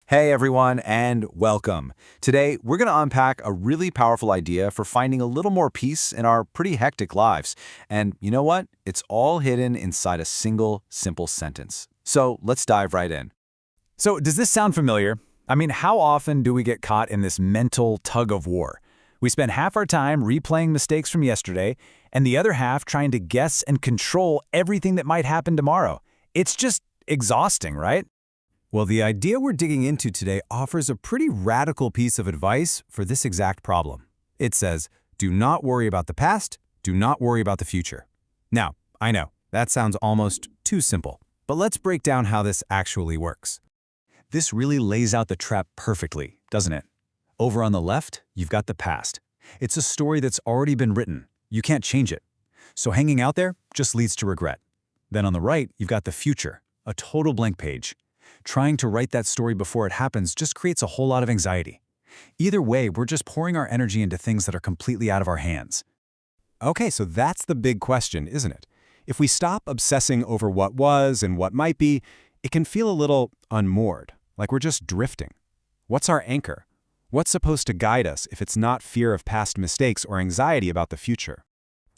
Hey everyone, and welcome. Today, we're going to unpack a really powerful idea for finding a little more peace in our pretty hectic lives. And you know what? It's all hidden inside a single, simple sentence. So let's dive right in. So, does this sound familiar? I mean, how often do we get caught in this mental tug of war? We spend half our time replaying mistakes from yesterday, and the other half trying to guess and control everything that might happen tomorrow. It's just exhausting, right? Well, the idea we're digging into today offers a pretty radical piece of advice for this exact problem. It says, do not worry about the past, do not worry about the future. Now, I know, that sounds almost too simple, but let's break down how this actually works. This really lays out the trap perfectly, doesn't it? Over on the left, you've got the past. It's a story that's already been written. You can't change it. So hanging out there just leads to regret. Then on the right, you've got the future, a total blank page. Trying to write that story before it happens just creates a whole lot of anxiety. Either way, we're just pouring our energy into things that are completely out of our hands. Okay, so that's the big question, isn't it? If we stop obsessing over what was and what might be, it can feel a little unmoored, like we're just drifting. What's our anchor? What's supposed to guide us if it's not fear of past mistakes or anxiety about the future?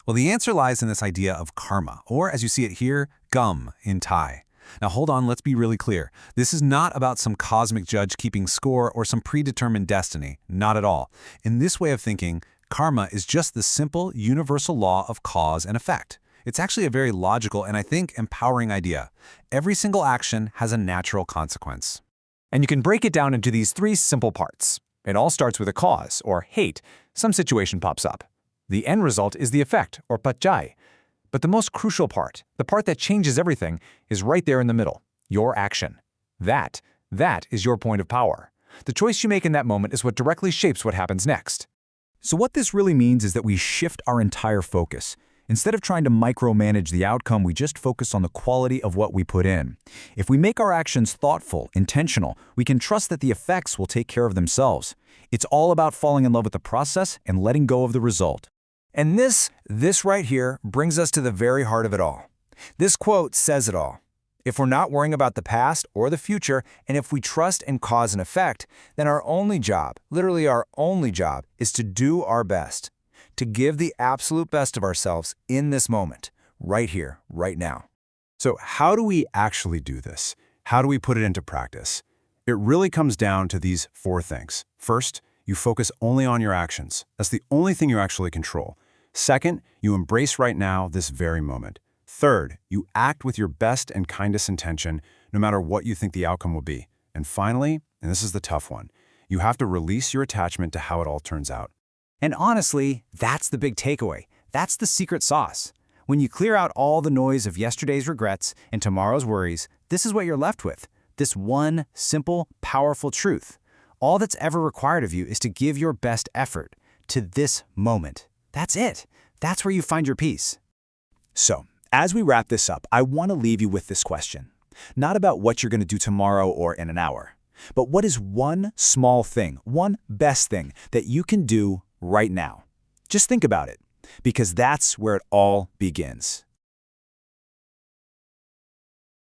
Well, the answer lies in this idea of karma, or as you see it here, gum in Thai. Now hold on, let's be really clear. This is not about some cosmic judge keeping score or some predetermined destiny. Not at all. In this way of thinking, karma is just the simple, universal law of cause and effect. It's actually a very logical and I think empowering idea. Every single action has a natural consequence. And you can break it down into these three simple parts. It all starts with a cause, or hate. Some situation pops up. The end result is the effect, or patjai. But the most crucial part, the part that changes everything, is right there in the middle, your action. That is your point of power. The choice you make in that moment is what directly shapes what happens next. So what this really means is that we shift our entire focus. Instead of trying to micromanage the outcome, we just focus on the quality of what we put in. If we make our actions thoughtful, intentional, we can trust that the effects will take care of themselves. It's all about falling in love with the process and letting go of the result. And this right here brings us to the very heart of it all. This quote says it all. If we're not worrying about the past or the future, and if we trust in cause and effect, then our only job, literally our only job, is to do our best, to give the absolute best of ourselves in this moment, right here, right now. So how do we actually do this? How do we put it into practice? It really comes down to these four things. First, you focus only on your actions. That's the only thing you actually control. Second, you embrace right now, this very moment. Third, you act with your best and kindest intention, no matter what you think the outcome will be. And finally, and this is the tough one, you have to release your attachment to how it all turns out. And honestly, that's the big takeaway. That's the secret sauce. When you clear out all the noise of yesterday's regrets and tomorrow's worries, this is what you're left with. This one simple, powerful truth. All that's ever required of you is to give your best effort to this moment. That's it. That's where you find your peace. So, as we wrap this up, I want to leave you with this question. Not about what you're going to do tomorrow or in an hour, but what is one small thing, one best thing that you can do right now? Just think about it, because that's where it all begins.